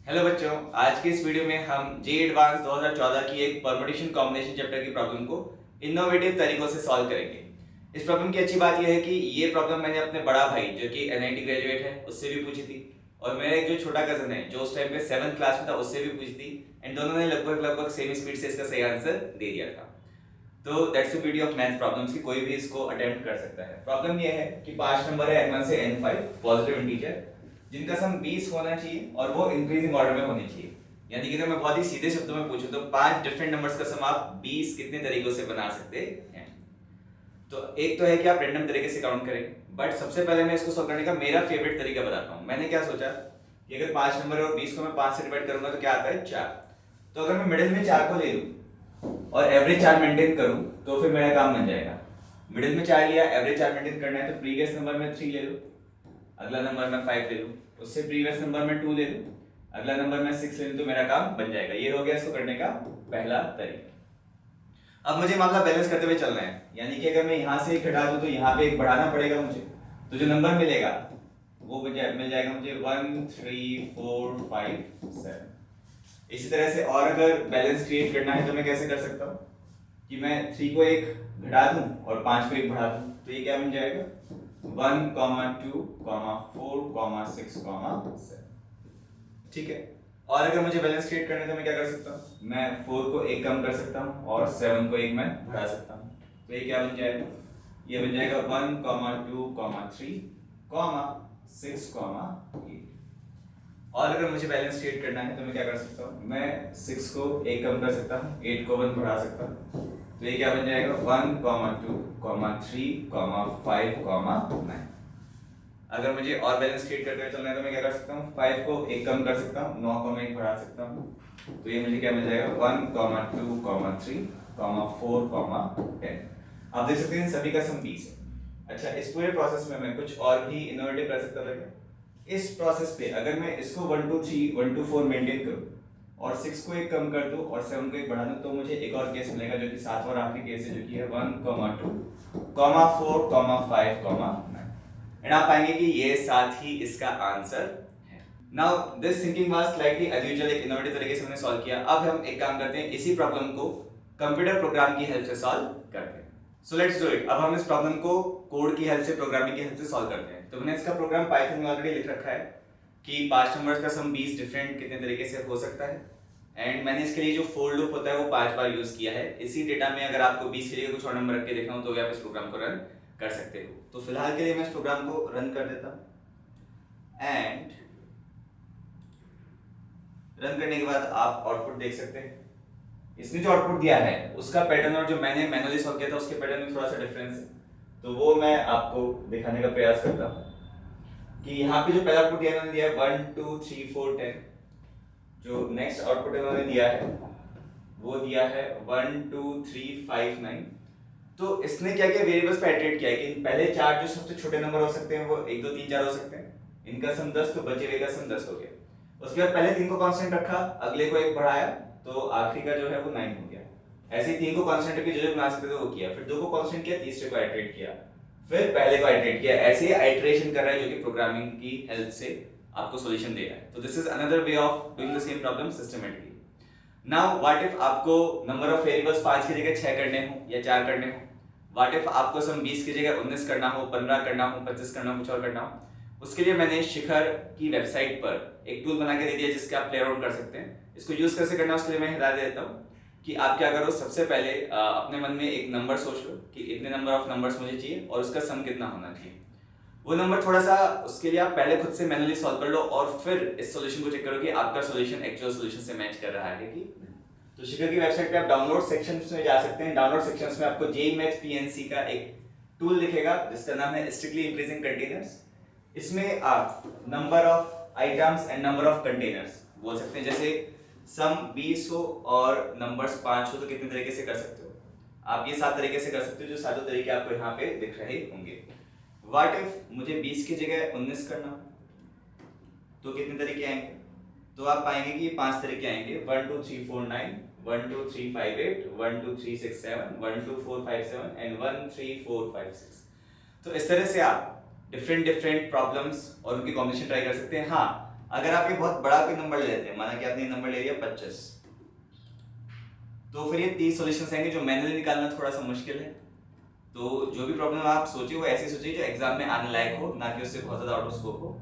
Hello बच्चों, आज के इस वीडियो में हम जे एडवांस 2014 की एक परमुटेशन कॉम्बिनेशन चैप्टर की प्रॉब्लम को इनोवेटिव तरीकों से सॉल्व करेंगे। इस प्रॉब्लम की अच्छी बात यह है कि ये प्रॉब्लम मैंने अपने बड़ा भाई जो कि एनआईटी ग्रेजुएट है उससे भी पूछी थी, और मेरा एक जो छोटा कजन है जो उस टाइम पे 7th क्लास में था उससे भी पूछी थी, एंड दोनों ने लगभग सेम स्पीड से इसका सही आंसर दे दिया था। तो that's the beauty of math problems कि कोई भी इसको अटेम्प्ट कर सकता है। प्रॉब्लम ये है कि 5 नंबर है n1 से n5 पॉजिटिव इंटीजर जिनका सम 20 होना चाहिए और वो इंक्रीजिंग ऑर्डर में होनी चाहिए। यानी कि अगर मैं बहुत ही सीधे शब्दों में पूछूं तो 5 डिफरेंट नंबर्स का सम आप 20 कितने तरीकों से बना सकते हैं। तो एक तो है कि आप रैंडम तरीके से काउंट करें, बट सबसे पहले मैं इसको सॉल्व करने का मेरा फेवरेट तरीका बताता हूं। मैंने क्या सोचा कि अगर 5 नंबर है और 20 को मैं 5 से डिवाइड करूंगा तो क्या आता है 4। तो अगर मैं मिडिल में 4 को ले लूं और एवरेज 4 मेंटेन करूं तो फिर मेरा काम बन जाएगा। मिडिल में 4 लिया, एवरेज 4 मेंटेन करना है तो प्रीवियस नंबर में 3 ले लो, अगला नंबर में 5 ले लूं, उससे प्रीवियस नंबर में 2 ले लूं, अगला नंबर में 6 ले लूं, तो मेरा काम बन जाएगा। ये हो गया इसको करने का पहला तरीका। अब मुझे मामला बैलेंस करते हुए चलना है, यानी कि अगर मैं यहां से एक घटा दूं तो यहां पे एक बढ़ाना पड़ेगा मुझे, तो जो नंबर मिलेगा वो मिल जाएगा मुझे 1 3 4 5 7। इसी तरह से और अगर बैलेंस क्रिएट करना है तो मैं कैसे कर सकता हूँ कि मैं 3 को एक घटा दूं और 5 को एक बढ़ा दूं, तो ये क्या बन जाएगा 1 2 4 6 7। ठीक है। और अगर मुझे बैलेंस क्रिएट करना है तो मैं क्या कर सकता हूँ, मैं 4 को एक कम कर सकता हूँ और 7 को एक मैं बढ़ा सकता हूँ, तो ये क्या बन जाएगा, ये बन जाएगा 1 2 3 6 8। और अगर मुझे बैलेंस क्रिएट करना है तो मैं क्या कर सकता हूँ, मैं 6 को एक कम कर सकता हूँ, 8 को 1 बढ़ा सकता हूँ, तो ये क्या बन जाएगा 1 2 3 5 9। अगर मुझे और बैलेंस क्रिएट करते हुए चलना है तो मैं क्या कर सकता हूँ, 5 को एक कम कर सकता हूँ, 9 को मैं एक बढ़ा सकता हूँ, तो ये मुझे क्या मिल जाएगा 1 2 3 4 10। आप देख सकते हैं सभी का सम 20 है। अच्छा, इस पूरे प्रोसेस में मैं कुछ और भी इनोवेटिव कर सकता था क्या? इस प्रोसेस पे अगर मैं इसको 1 2 3 1 2 4 मेंटेन करूं और 6 को एक कम कर दूं और 7 को एक बढ़ा दूं, तो मुझे एक और केस मिलेगा जो कि सातवां और आखिरी केस है, जो कि है 1 2 4 5 9। एंड आप पाएंगे कि ये साथ ही इसका आंसर है। Now this thinking was slightly unusual, एक इनोवेटिव तरीके से हमने सॉल्व किया। अब हम एक काम करते हैं, इसी प्रॉब्लम को कंप्यूटर प्रोग्राम की हेल्प से सॉल्व करते हैं। So let's do it. अब हम इस प्रॉब्लम को कोड की हेल्प से, प्रोग्रामिंग की हेल्प से सॉल्व करते हैं। तो मैंने इसका प्रोग्राम पाइथन में ऑलरेडी लिख रखा है कि 5 नंबर्स का सम 20 डिफरेंट कितने तरीके से हो सकता है, एंड मैंने इसके लिए जो फोर लूप होता है वो 5 बार यूज किया है। इसी डेटा में अगर आपको 20 के लिए कुछ और नंबर रख के देखना हो तो भी आप इस प्रोग्राम को रन कर सकते हो। तो फिलहाल के लिए मैं इस प्रोग्राम को रन कर देता हूं, एंड रन करने के बाद आप आउटपुट देख सकते हैं। इसने जो आउटपुट दिया है उसका पैटर्न और जो मैंने मैनुअली सॉल्व किया था उसके पैटर्न में थोड़ा सा डिफरेंस है, तो वो मैं आपको दिखाने का प्रयास करता हूं कि यहाँ पे जो पहला आउटपुट दिया है उन्होंने दिया है 1 2 3 4 10। जो नेक्स्ट आउटपुट उन्होंने दिया है वो दिया है 1 2 3 5 9। तो इसने क्या किया, वेरिएबल्स पे इटरेट किया है कि पहले 4 जो सबसे छोटे नंबर हो सकते हैं वो 1 2 3 4 हो सकते हैं, इनका सम 10, तो बचे हुए का सम 10 हो गया। उसके बाद पहले 3 को कांस्टेंट रखा, अगले को 1 बढ़ाया, तो आखिरी का जो है वो 9 हो गया। ऐसे ही 3 को कांस्टेंट रख के जो बना सकते थे वो किया, फिर 2 को कांस्टेंट किया, तीसरे को इटरेट किया, फिर पहले को इटरेट किया। ऐसे ही आइटरेशन कर रहा है जो कि प्रोग्रामिंग की हेल्प से आपको सॉल्यूशन दे रहा है। तो this is another way of doing the same problem systematically. Now what if आपको नंबर ऑफ वेरिएबल्स 5 की जगह 6 करने हो या 4 करने हो, व्हाट इफ आपको सम 20 की जगह 19 करना हो, 15 करना हो, 25 करना हो, कुछ और करना हो। उसके लिए मैंने शिखर की वेबसाइट पर एक टूल बना के दे दिया जिसके आप प्ले अराउंड कर सकते हैं। इसको यूज कैसे करना है उसके लिए मैं हिदायत देता हूँ कि आप क्या करो, सबसे पहले अपने मन में एक नंबर सोच लो कि इतने नंबर ऑफ नंबर्स मुझे चाहिए और उसका सम कितना होना चाहिए। वो नंबर थोड़ा सा उसके लिए आप पहले खुद से मैनुअली सॉल्व कर लो और फिर इस सॉल्यूशन को चेक करो कि आपका सॉल्यूशन एक्चुअल सॉल्यूशन से मैच कर रहा है कि। तो शिखर की वेबसाइट पे आप डाउनलोड सेक्शन में जा सकते हैं। डाउनलोड सेक्शन में आपको जेईई मैथ्स पीएनसी का एक टूल दिखेगा जिसका नाम है स्ट्रिक्टली इंक्रीजिंग कंटेनर्स। इसमें आप number of items and number of containers बोल सकते हैं। जैसे सम 20 हो और नंबर्स 5 हो तो कितने तरीके से कर सकते हो आप, ये 7 तरीके से कर सकते हो, जो सातों तरीके आपको यहाँ पे दिख रहे होंगे। व्हाट इफ मुझे 20 की जगह 19 करना तो कितने तरीके आएंगे, तो आप पाएंगे कि 5 तरीके आएंगे, 1 2 3 4 9, 1 2 3 5 8, 1 2 3 6 7, 1 2 4 5 7 एंड 1 3 4 5 6। तो इस तरह से आप डिफरेंट प्रॉब्लम्स और उनके कॉम्बिनेशन ट्राई कर सकते हैं। हाँ, अगर आप ये बहुत बड़ा कोई नंबर ले लेते हैं, माना कि आपने नंबर ले लिया 25, तो फिर ये 30 सॉल्यूशंस आएंगे जो मैनुअली निकालना थोड़ा सा मुश्किल है। तो जो भी प्रॉब्लम आप सोचिए वो ऐसी सोचिए जो एग्जाम में आने लायक हो, ना कि उससे बहुत ज़्यादा आउट ऑफ स्कोप हो।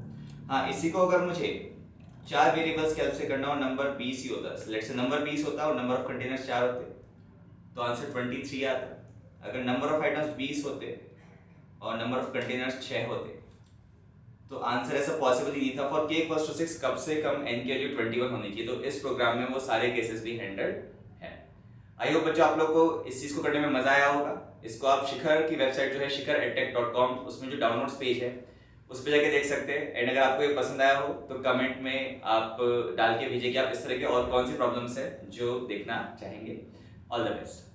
हाँ, इसी को अगर मुझे 4 वेरिएबल्स के हेल्प से करना और नंबर 20 ही होता, लेट्स से नंबर 20 होता और नंबर ऑफ कंटेनर्स 4 होते, तो आंसर 23 आता। अगर नंबर ऑफ आइटम्स 20 होते और नंबर ऑफ कंटेनर्स 6 होते, तो आंसर ऐसा पॉसिबल ही नहीं था। फॉर k = 6 कम से कम n की वैल्यू 21 होनी चाहिए। तो इस प्रोग्राम में वो सारे केसेस भी हैंडल्ड हैं। आई होप बच्चों आप लोग को इस चीज़ को करने में मजा आया होगा। इसको आप शिखर की वेबसाइट जो है shikharedtech.com, उसमें जो डाउनलोड्स पेज है उस पर जाके देख सकते हैं। एंड अगर आपको ये पसंद आया हो तो कमेंट में आप डाल के भेजिए कि आप इस तरह के और कौन सी प्रॉब्लम्स है जो देखना चाहेंगे। All the best.